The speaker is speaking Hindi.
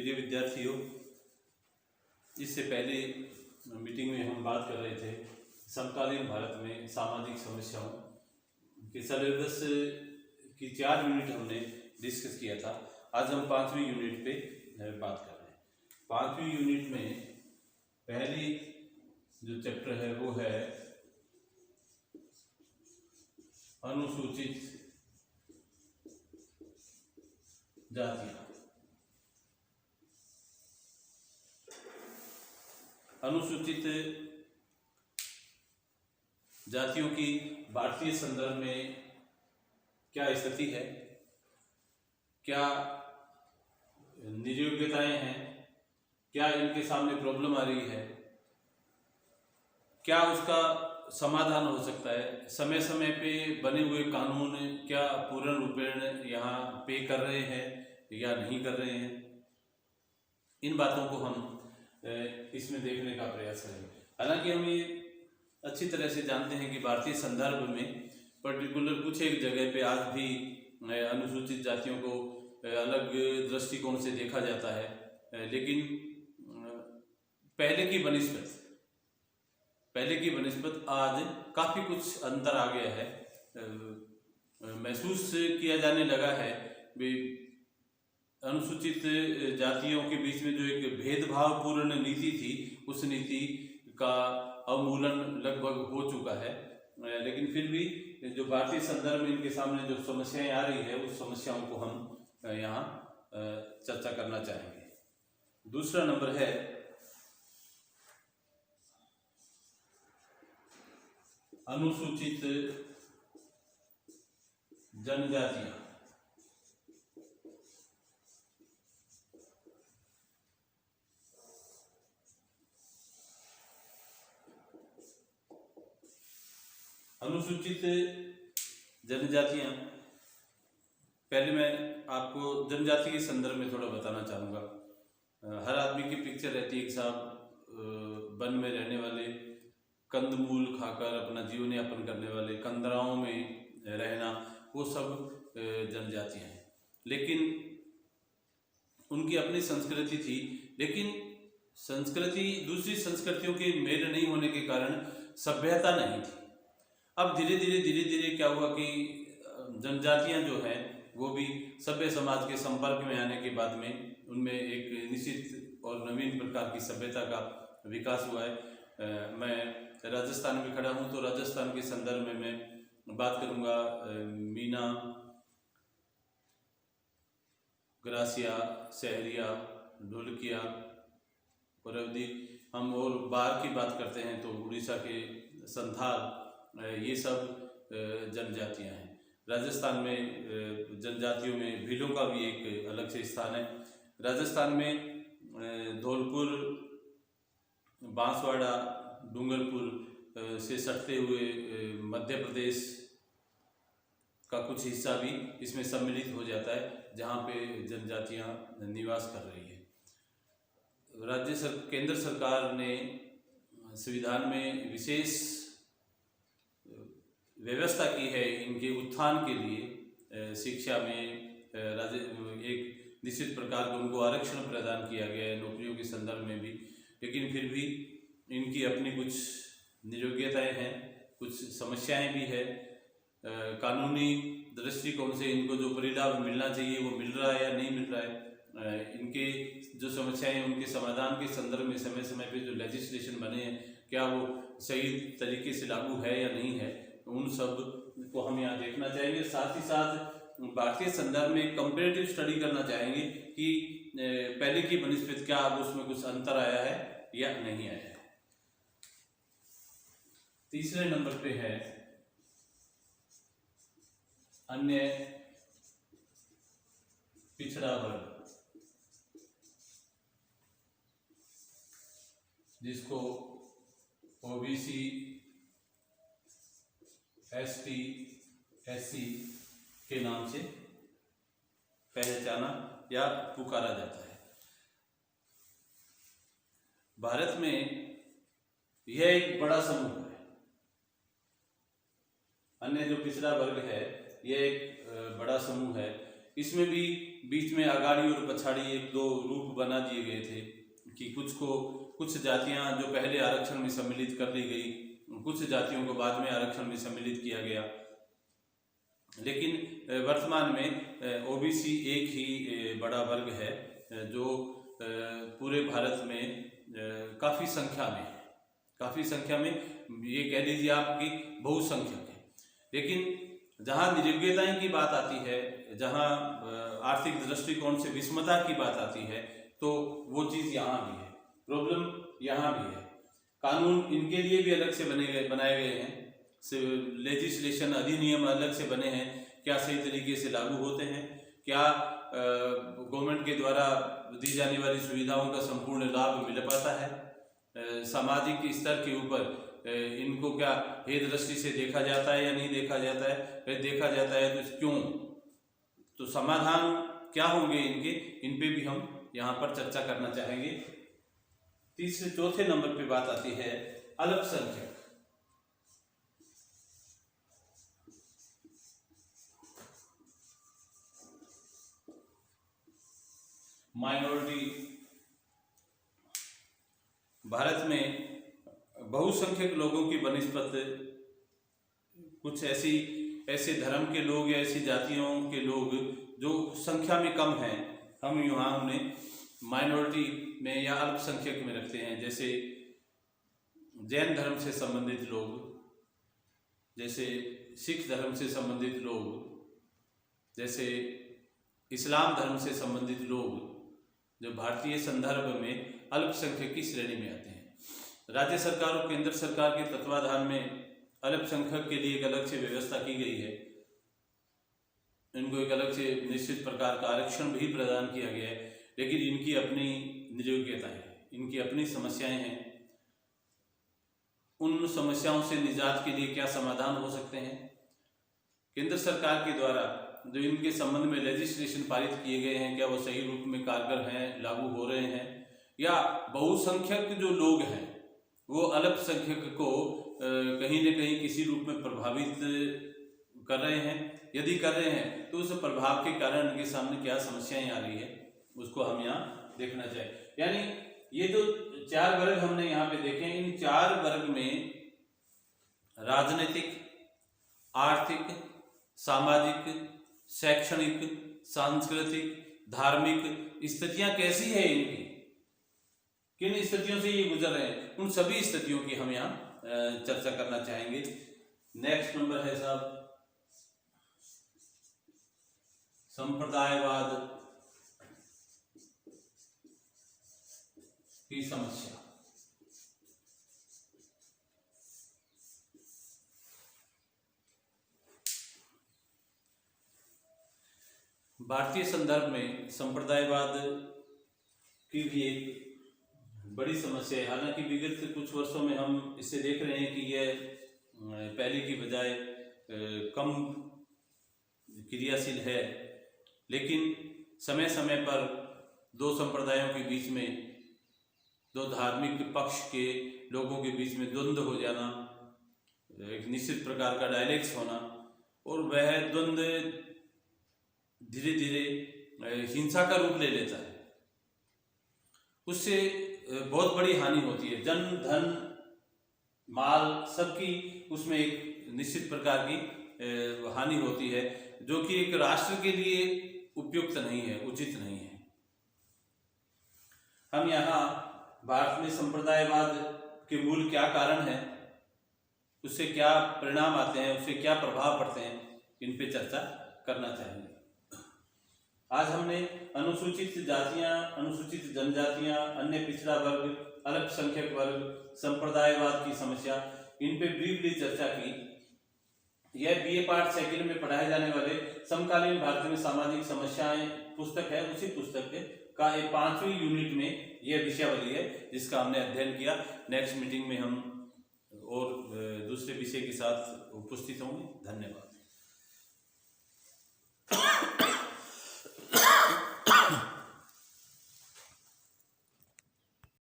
प्रिय विद्यार्थियों, इससे पहले मीटिंग में हम बात कर रहे थे समकालीन भारत में सामाजिक समस्याओं के सिलेबस की 4 यूनिट हमने डिस्कस किया था। आज हम 5वीं यूनिट पे बात कर रहे हैं। 5वीं यूनिट में पहली जो चैप्टर है वो है अनुसूचित जातियां। अनुसूचित जातियों की भारतीय संदर्भ में क्या स्थिति है, क्या नियोग्यताएं हैं, क्या इनके सामने प्रॉब्लम आ रही है, क्या उसका समाधान हो सकता है, समय समय पे बने हुए कानून क्या पूर्ण रूपेण यहाँ पे कर रहे हैं या नहीं कर रहे हैं। इन बातों को हम इसमें देखने का प्रयास करेंगे। हालांकि हम ये अच्छी तरह से जानते हैं कि भारतीय संदर्भ में पर्टिकुलर कुछ एक जगह पे आज भी अनुसूचित जातियों को अलग दृष्टिकोण से देखा जाता है, लेकिन पहले की बनिस्बत आज काफ़ी कुछ अंतर आ गया है। महसूस किया जाने लगा है भी अनुसूचित जातियों के बीच में जो एक भेदभावपूर्ण नीति थी उस नीति का अवमूलन लगभग हो चुका है, लेकिन फिर भी जो भारतीय संदर्भ में इनके सामने जो समस्याएं आ रही है उस समस्याओं को हम यहाँ चर्चा करना चाहेंगे। दूसरा नंबर है अनुसूचित जनजातियां। अनुसूचित जनजातियां, पहले मैं आपको जनजाति के संदर्भ में थोड़ा बताना चाहूँगा। हर आदमी की पिक्चर रहती है कि साहब वन में रहने वाले, कंदमूल खाकर अपना जीवन यापन करने वाले, कंदराओं में रहना, वो सब जनजातियां हैं। लेकिन उनकी अपनी संस्कृति थी, लेकिन संस्कृति दूसरी संस्कृतियों के मेल नहीं होने के कारण सभ्यता नहीं थी। अब धीरे धीरे क्या हुआ कि जनजातियां जो हैं वो भी सभ्य समाज के संपर्क में आने के बाद में उनमें एक निश्चित और नवीन प्रकार की सभ्यता का विकास हुआ है। मैं राजस्थान में खड़ा हूँ तो राजस्थान के संदर्भ में मैं बात करूँगा मीना, ग्रासिया, सहरिया, ढोलकिया, परवदी। हम और बाहर की बात करते हैं तो उड़ीसा के संथाल, ये सब जनजातियां हैं। राजस्थान में जनजातियों में भीलों का भी एक अलग से स्थान है। राजस्थान में धौलपुर, बांसवाड़ा, डूंगरपुर से सटते हुए मध्य प्रदेश का कुछ हिस्सा भी इसमें सम्मिलित हो जाता है, जहाँ पे जनजातियां निवास कर रही है। केंद्र सरकार ने संविधान में विशेष व्यवस्था की है इनके उत्थान के लिए। शिक्षा में एक निश्चित प्रकार का उनको आरक्षण प्रदान किया गया है, नौकरियों के संदर्भ में भी, लेकिन फिर भी इनकी अपनी कुछ नियोग्यताएं हैं, कुछ समस्याएं भी है। कानूनी दृष्टिकोण से इनको जो परिलाभ मिलना चाहिए वो मिल रहा है या नहीं मिल रहा है। इनके जो समस्याएं हैं उनके समाधान के संदर्भ में समय समय पे जो लेजिस्लेशन बने हैं क्या वो सही तरीके से लागू है या नहीं है, उन सब को हम यहाँ देखना चाहेंगे। साथ ही साथ भारतीय संदर्भ में कंपैरेटिव स्टडी करना चाहेंगे कि पहले की बनिस्पत क्या अब उसमें कुछ अंतर आया है या नहीं आया है। तीसरे नंबर पे है अन्य पिछड़ा वर्ग, जिसको ओबीसी, एसटी, एससी के नाम से पहचाना या पुकारा जाता है। भारत में यह एक बड़ा समूह है। अन्य जो पिछड़ा वर्ग है यह एक बड़ा समूह है। इसमें भी बीच में अगाड़ी और पछाड़ी एक दो रूप बना दिए गए थे कि कुछ जातियां जो पहले आरक्षण में सम्मिलित कर ली गई, कुछ जातियों को बाद में आरक्षण में सम्मिलित किया गया। लेकिन वर्तमान में ओबीसी एक ही बड़ा वर्ग है जो पूरे भारत में काफ़ी संख्या में ये कह लीजिए आपकी बहुसंख्यक है। लेकिन जहाँ निरुद्योगिता की बात आती है, जहाँ आर्थिक दृष्टिकोण से विषमता की बात आती है, तो वो चीज़ यहाँ भी है, प्रॉब्लम यहाँ भी है। कानून इनके लिए भी अलग से बनाए गए हैं, लेजिस्लेशन अधिनियम अलग से बने हैं, क्या सही तरीके से लागू होते हैं, क्या गवर्नमेंट के द्वारा दी जाने वाली सुविधाओं का संपूर्ण लाभ मिल पाता है, सामाजिक स्तर के ऊपर इनको क्या हे दृष्टि से देखा जाता है या नहीं देखा जाता है, फिर देखा जाता है तो क्यों, तो समाधान क्या होंगे इनके, इन पे भी हम यहाँ पर चर्चा करना चाहेंगे। चौथे नंबर पे बात आती है अल्पसंख्यक। माइनॉरिटी। भारत में बहुसंख्यक लोगों की बनिस्बत कुछ ऐसे धर्म के लोग या ऐसी जातियों के लोग जो संख्या में कम हैं, हम यहाँ उन्हें माइनॉरिटी में या अल्पसंख्यक में रखते हैं। जैसे जैन धर्म से संबंधित लोग, जैसे सिख धर्म से संबंधित लोग, जैसे इस्लाम धर्म से संबंधित लोग, जो भारतीय संदर्भ में अल्पसंख्यक की श्रेणी में आते हैं। राज्य सरकार और केंद्र सरकार के तत्वाधान में अल्पसंख्यक के लिए एक अलग से व्यवस्था की गई है। इनको एक अलग से निश्चित प्रकार का आरक्षण भी प्रदान किया गया है, लेकिन इनकी अपनी निरुद्योगिता है, इनकी अपनी समस्याएं हैं। उन समस्याओं से निजात के लिए क्या समाधान हो सकते हैं? केंद्र सरकार के द्वारा जो इनके संबंध में लेजिस्लेशन पारित किए गए हैं, क्या वो सही रूप में कारगर हैं, लागू हो रहे हैं, या बहुसंख्यक जो लोग हैं वो अल्पसंख्यक को कहीं न कहीं किसी रूप में प्रभावित कर रहे हैं? यदि कर रहे हैं तो उस प्रभाव के कारण उनके सामने क्या समस्याएं आ रही है, उसको हम यहाँ देखना चाहिए। यानी ये जो 4 वर्ग हमने यहाँ पे देखे, इन 4 वर्ग में राजनीतिक, आर्थिक, सामाजिक, शैक्षणिक, सांस्कृतिक, धार्मिक स्थितियां कैसी है इनकी, किन स्थितियों से ये गुजर रहे हैं, उन सभी स्थितियों की हम यहाँ चर्चा करना चाहेंगे। नेक्स्ट नंबर है साहब संप्रदायवाद की समस्या। भारतीय संदर्भ में संप्रदायवाद की भी एक बड़ी समस्या है। हालांकि विगत कुछ वर्षों में हम इसे देख रहे हैं कि यह पहले की बजाय कम क्रियाशील है, लेकिन समय समय पर दो संप्रदायों के बीच में, दो धार्मिक पक्ष के लोगों के बीच में द्वंद्व हो जाना, एक निश्चित प्रकार का डायलेक्स होना, और वह द्वंद्व धीरे धीरे हिंसा का रूप ले लेता है। उससे बहुत बड़ी हानि होती है, जन धन माल सबकी उसमें एक निश्चित प्रकार की हानि होती है, जो कि एक राष्ट्र के लिए उपयुक्त नहीं है, उचित नहीं है। हम यहाँ भारत में संप्रदायवाद के मूल क्या कारण है, उससे क्या परिणाम आते हैं, उससे क्या प्रभाव पड़ते हैं, इन पे चर्चा करना चाहेंगे। आज हमने अनुसूचित जातियां, अनुसूचित जनजातियां, अन्य पिछड़ा वर्ग, अल्पसंख्यक वर्ग, संप्रदायवाद की समस्या, इन पे ब्रीफली चर्चा की। यह बीए पार्ट सेकंड में पढ़ाए जाने वाले समकालीन भारत में सामाजिक समस्याएं पुस्तक है, उसी पुस्तक का एक 5वीं यूनिट में यह विषयावली है जिसका हमने अध्ययन किया। नेक्स्ट मीटिंग में हम और दूसरे विषय के साथ उपस्थित होंगे। धन्यवाद।